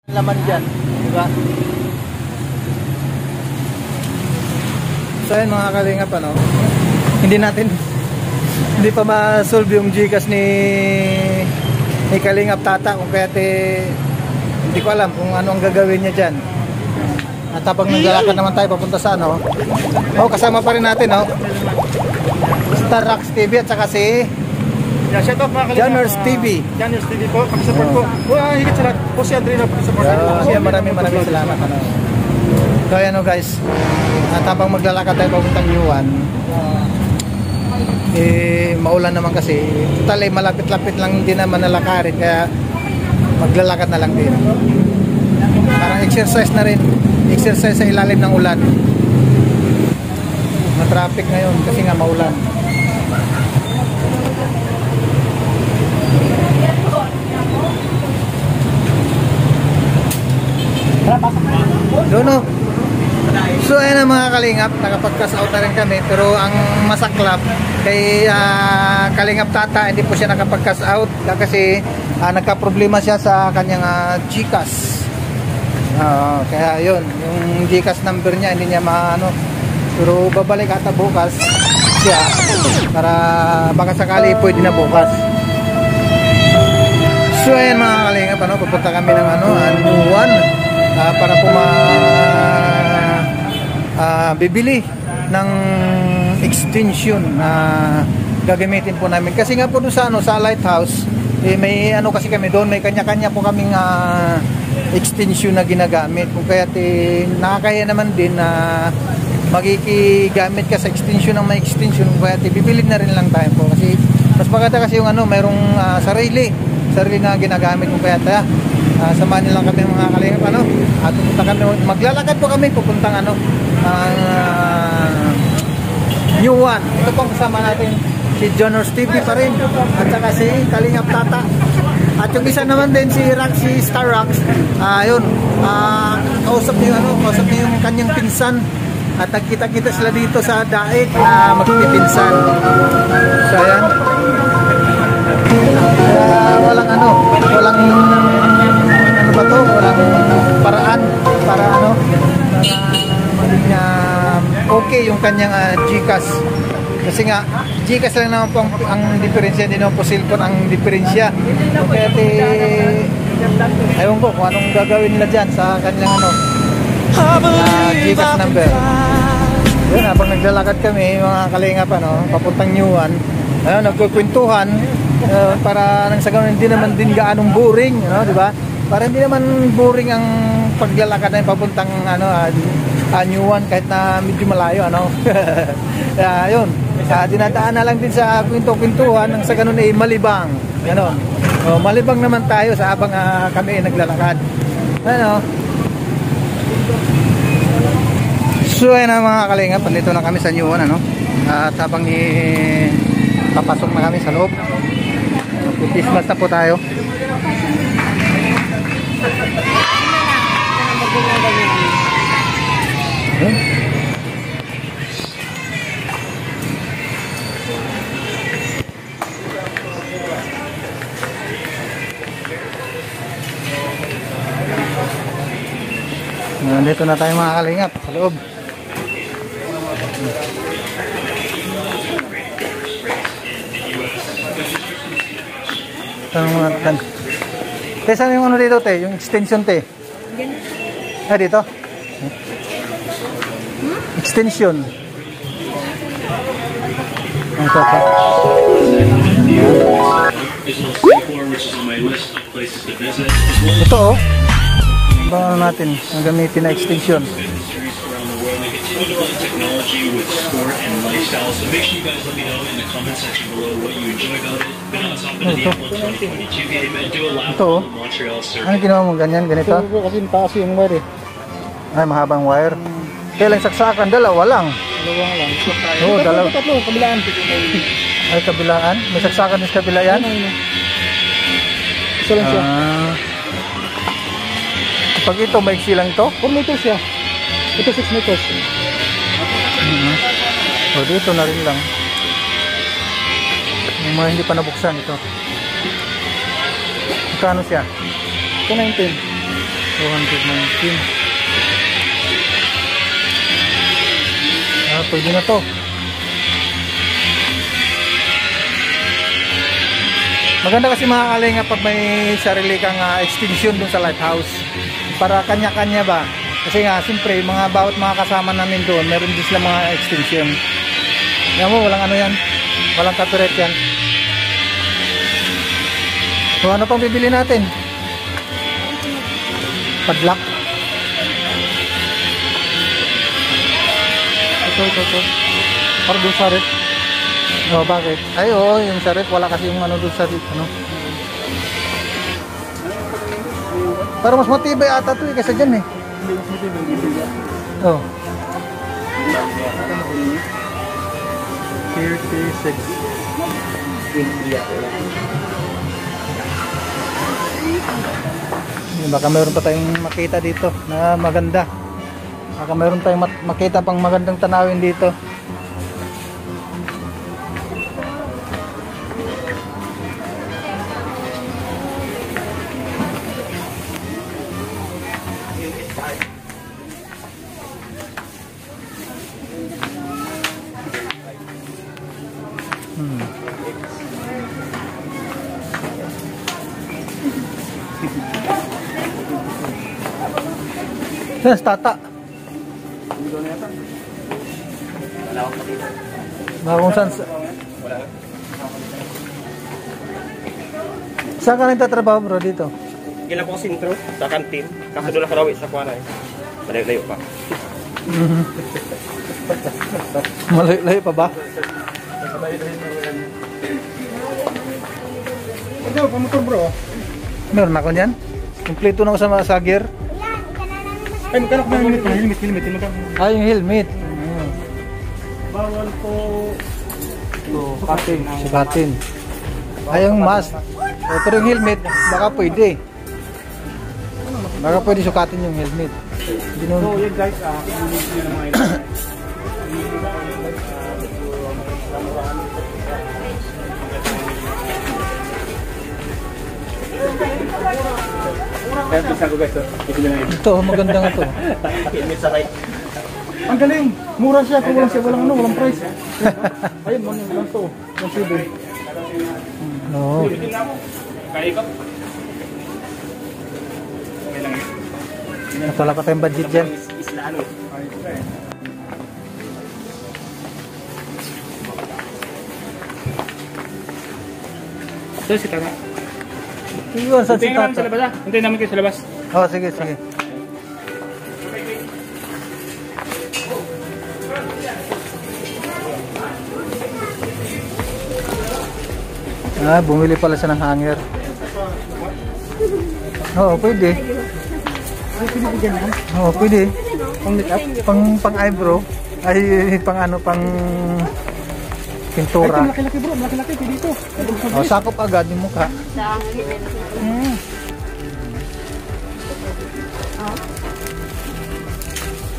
Laman dyan, di ba? So ayun mga kalingap, ano, hindi pa ma-solve yung Gcash ni Kalingap Tata, kung kaya hindi ko alam kung ano ang gagawin niya dyan. At habang naglalakad naman tayo papunta sa ano, kasama pa rin natin, Star Rocks TV at saka si shout out mga kalingap, Janners TV. Janners TV po, pakisupport po. Higit sa lahat po si Andrina, pakisupport. Maraming salamat. So ayan guys, at habang maglalakad tayo papuntang Yuan, maulan naman kasi. Total malapit-lapit lang din naman nalakarin, kaya maglalakad na lang din. Parang exercise na rin. Exercise sa ilalim ng ulan. Na-traffic ngayon kasi nga maulan. Dono. So ayan ang mga kalingap, nakapag-cash out na rin kami, pero ang masaklap kay Kalingap Tata, hindi po siya nakapag-cash out kasi nagka-problema siya sa kanyang Gcash. Kaya yun, yung Gcash number niya hindi niya maano, pero babalik ata bukas siya para baka sakali pwede na bukas. So ayan mga kalingap, pupunta kami ng Yuan para po bibili ng extension na gagamitin po namin. Kasi nga po doon sa Lighthouse, may kasi kami doon, may kanya-kanya po kaming extension na ginagamit. Kung kaya nakakaya naman din na magigamit ka sa extension ng may extension, kung kaya bibili na rin lang tayo po. Kasi mas maganda kasi yung mayroong sarili na ginagamit, kung kaya samahan niyo lang kami mga kalingap, at pupunta kami, maglalakad po kami pupuntang Yuan. Ito pong kasama natin si Janners TV pa rin, at saka si Kalingap Tata, at yung isa naman din si Star Rocks. Kausap niyo yung kanyang pinsan, at nagkita-kita sila dito sa daig na magpipinsan. So ayan, walang paraan para maging okay yung kanyang Gcash. Kasi nga Gcash lang naman po ang diferensya, hindi naman po cellphone ang diferensya. Kaya ayaw ko kung anong gagawin nila dyan sa kanyang Gcash number. Yun, habang naglalakad kami mga kalingap, papuntang Yuan, nagkukwentuhan para nang sa ganun hindi naman din gaanong boring, di ba? Para hindi naman boring ang paglalakad na papuntang Yuan, kahit na medyo malayo, yun, dinadaan na lang din sa kwento-kwentuhan, nang sa ganun malibang, malibang naman tayo sa habang kami naglalakad. So ayun na mga kalingap, dito na kami sa Yuan, at habang papasok na kami sa loob, Christmas na po tayo. Nandito na tayo mga kalingap sa loob. Saan yung dito, te? Yung extension, te? Dito? Extension. Ito. Ito, baka natin ang gamitin na extension. Technology with sport and lifestyle. So make sure you guys let me know in the comment section below what you enjoy about it. Been on top of the F1 2022 game and do a lap on the Montreal circuit. Ano ginawa mo ganyan, ganito? Kasi taas yung wire Ay, mahabang wire. Kailang saksakan, dalawa lang. Dalawang lang. Oo, dalawa. Tatlo, kabilaan. Ay, kabilaan? May saksakan din sa kabila yan? Isa lang siya. Pag ito, maiksi lang ito? 4 meters siya. Ito 6 meters. So dito na rin lang yung mga hindi pa nabuksan ito. Magkano siya? Ito 19. 219. Pwede na to. Maganda kasi mga kalinga pag may sarili kang extension dun sa lighthouse. Para kanya-kanya ba? Kasi nga, siyempre, bawat mga kasama namin doon, meron din sila mga extension. Yan mo, walang ano yan. Walang copyright yan. So, ano pang bibili natin? Padlock. Ito. Para doon sa red. Oh, bakit? Ay, oo, yung sa red. Wala kasi yung ano doon sa red. Ano? Pero mas matibay ata ito kaysa dyan eh. Oh. 36. Baka mayroon pa tayong makita dito na maganda. Baka mayroon tayong makita pang magandang tanawin dito. Yes, tata. Baka kung saan. Saan ka nagtatrabaho bro dito? Gila ko sa intro, sa kantin. Kaso doon nakarawi sa kuwana eh. Malayo-layo pa. Malayo-layo pa ba? Ito, pamotor bro. Meron ako niyan. Kompleto na ako sa gear. Ay, magkano ko ng helmet. Ah, yung helmet. Bawal po. Sukatin. Ay, yung mask. Pero yung helmet, baka pwede. Baka pwede sukatin yung helmet. So, yun guys, kumulit nyo ng mga ito. Kaya bisa ko guys, Ito, magandang ito. Helmet sa right. ang galing! Mura siya kung walang price. Ayun, lang to. Yung sibo. No. Kaya ko. Wala pa tayong budget dyan. Isla ano. So, si Tata. Iyon, saan si Hintayin namin sa tata? labas ah. Hintayin namin kayo sa labas. Oh, sige. Ah, bumili pala siya ng hanger. Oo, pwede. Oo, pwede. Pang make-up. Pang eyebrow. Ay, pang pintura. Ay, malaki-laki bro. Malaki-laki. Dito. Oh, sakop agad yung mukha.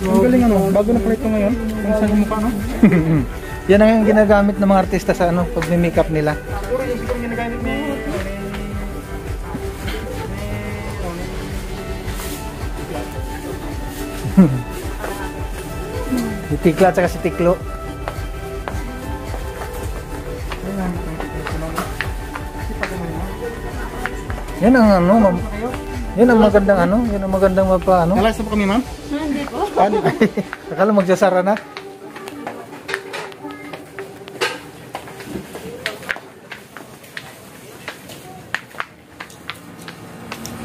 Ang galing ano. Bago na pala ito ngayon. Kung saan yung mukha no? Yan ang ginagamit ng mga artista sa pag may makeup nila. Puro yung siguro ginagamit ni... Si Tikla at saka si Tiklo. Yan ang yan ang magandang yan ang magandang mapa Nalayas na po kami ma'am? Hindi po. Akala magsasara na.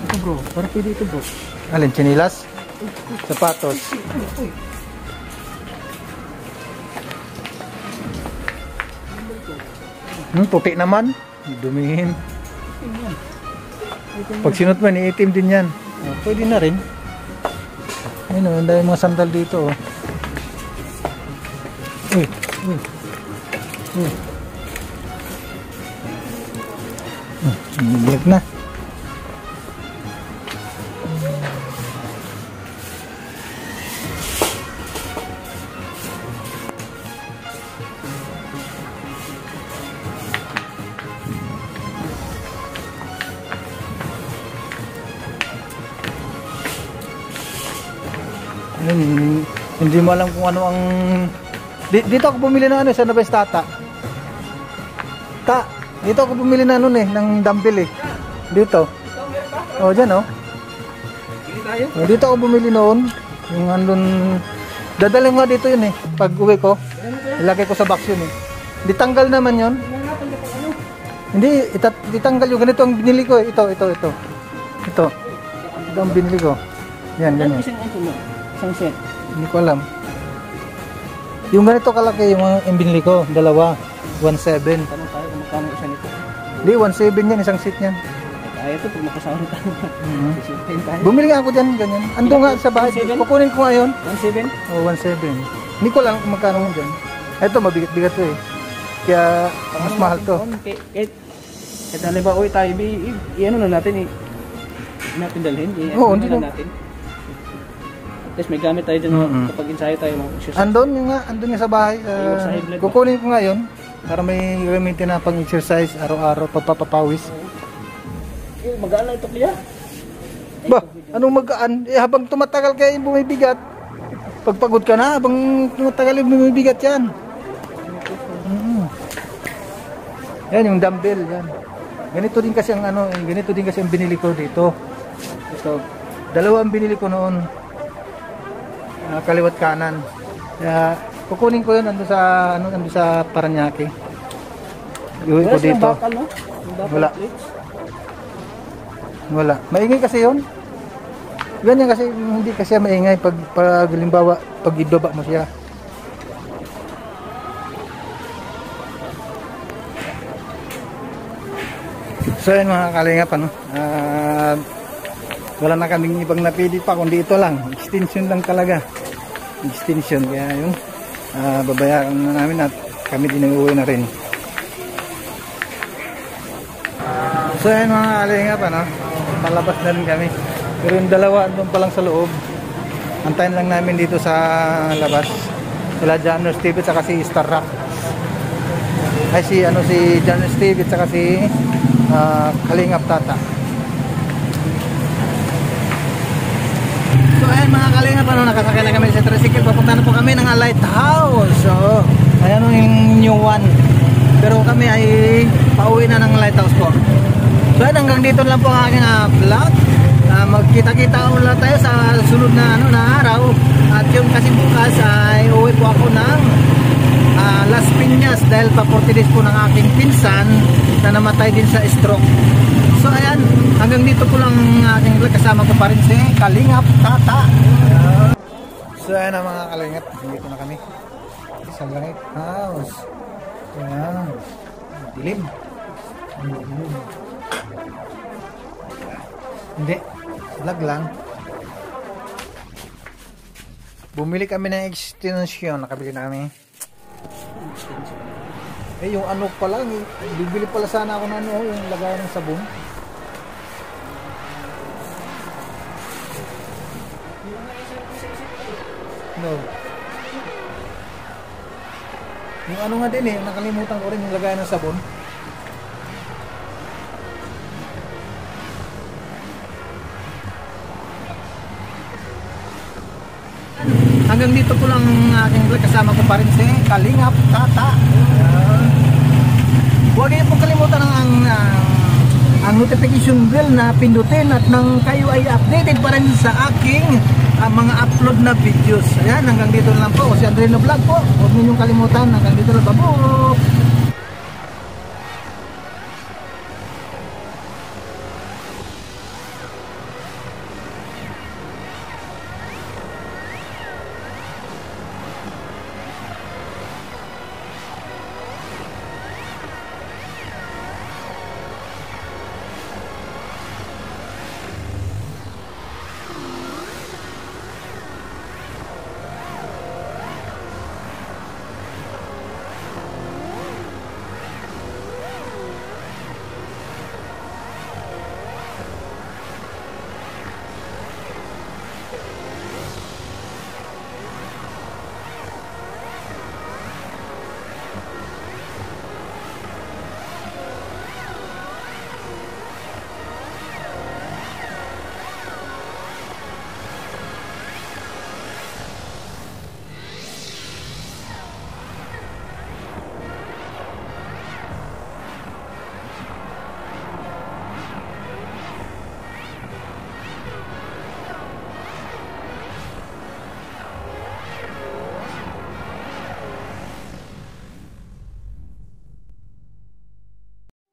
Ito bro. Parang pwede ito bro. Alin, chinilas? Sapatos. Puti naman. Dumihin. Pag sinot mo, iitim din yan. Pwede na rin. Ayun o, dahil mga sandal dito. Uy. Biyak na. Hindi mo alam kung ano ang... Dito ako bumili ng ano, sa Nabes Tata. Dito ako bumili ng ano ng dumbbell eh. Dito. Oh, dyan oh. Dito ako bumili noon. Yung andun... Dadalhin nga dito yun eh. Pag uwi ko, ilagay ko sa box yun eh. Di tanggal naman yun. Hindi, itanggal yung ganito ang binili ko eh. Ito. Ito ang binili ko. Yan, ganyan. Isang set. Hindi ko alam. Yung ganito kalaki yung binili ko. Dalawa. 1.7. Tanong tayo kung magkano isa nito. Hindi, 1.7 yan. Isang seat yan. Kaya ito, pag makasama tayo. Sisipin tayo. Bumili nga ako dyan, ganyan. Ando nga sa bahay. 1.7? Kukunin ko ngayon. 1.7? O, 1.7. Hindi ko lang kung magkano mo dyan. Ito, mabigat-bigat to eh. Kaya, mas mahal to. Kahit halimbawa, uwi tayo, i-ano na natin natin dalhin. Oo, hindi na. Natin. At least may gamit tayo dyan kapag ensayo tayo. Andun nga sa bahay. Kukunin ko ngayon. Para may gamitin na pang-exercise araw-araw, papapawis. Magaan lang ito kaya? Ba, anong magaan? Habang tumatagal kayo bumibigat. Pagpagod ka na, habang tumatagal bumibigat yan. Yan yung dumbbell yan. Ganito din kasi ang binili ko dito. Ito, dalawa ang binili ko noon. Kaliwat kanan. Kaya kukunin ko 'yun ando sa Paranaque. Iuwi ko dito. Wala. Maingay kasi 'yun. Ganyan kasi hindi kasi maingay pag halimbawa pag ibaba mo siya. So yun mga kalingap, wala na kaming ibang napili pa kundi ito lang, extension lang talaga, extension, kaya yung babayaran na namin at kami din uuwi na rin. So yun mga kalingap, palabas na rin kami, pero yung dalawa doon pa lang sa loob, antayin lang namin dito sa labas, sila John Steve at saka si Star Rock, ay si John Steve at saka si Kalingap Tata. So ayan mga kalingap, nakasakay na kami sa tricycle, papunta na po kami ng lighthouse. So ayan yung new one, pero kami ay pauwi na ng lighthouse po. So ayan, hanggang dito lang po ang aking vlog. Magkita-kita ulit tayo sa sunod na araw. At yung kasi bukas ay uwi po ako ng Las Piñas dahil pa 40 days po ng aking pinsan na namatay din sa stroke. So ayan, hanggang dito po lang aking vlog, kasama ko pa rin si Kalingap Tata. So ayan na mga kalingap, dito na kami sa lighthouse. Ayan, dilim. Hindi, vlog lang. Bumili kami ng extension, nakabili na kami. Yung ano pa lang, bibili pala sana ako ng yung lagayan ng sabon. No. Yung ano nga din nakalimutan ko rin yung lagayan ng sabon. Hanggang dito po lang aking vlog, kasama ko pa rin si Kalingap Tata. Huwag niyo po kalimutan ang notification bell na pindutin at nang kayo ay updated pa rin sa aking mga upload na videos. Ayan, hanggang dito lang po. Si Andreno Vlog po. Huwag niyo kalimutan, hanggang dito lang po.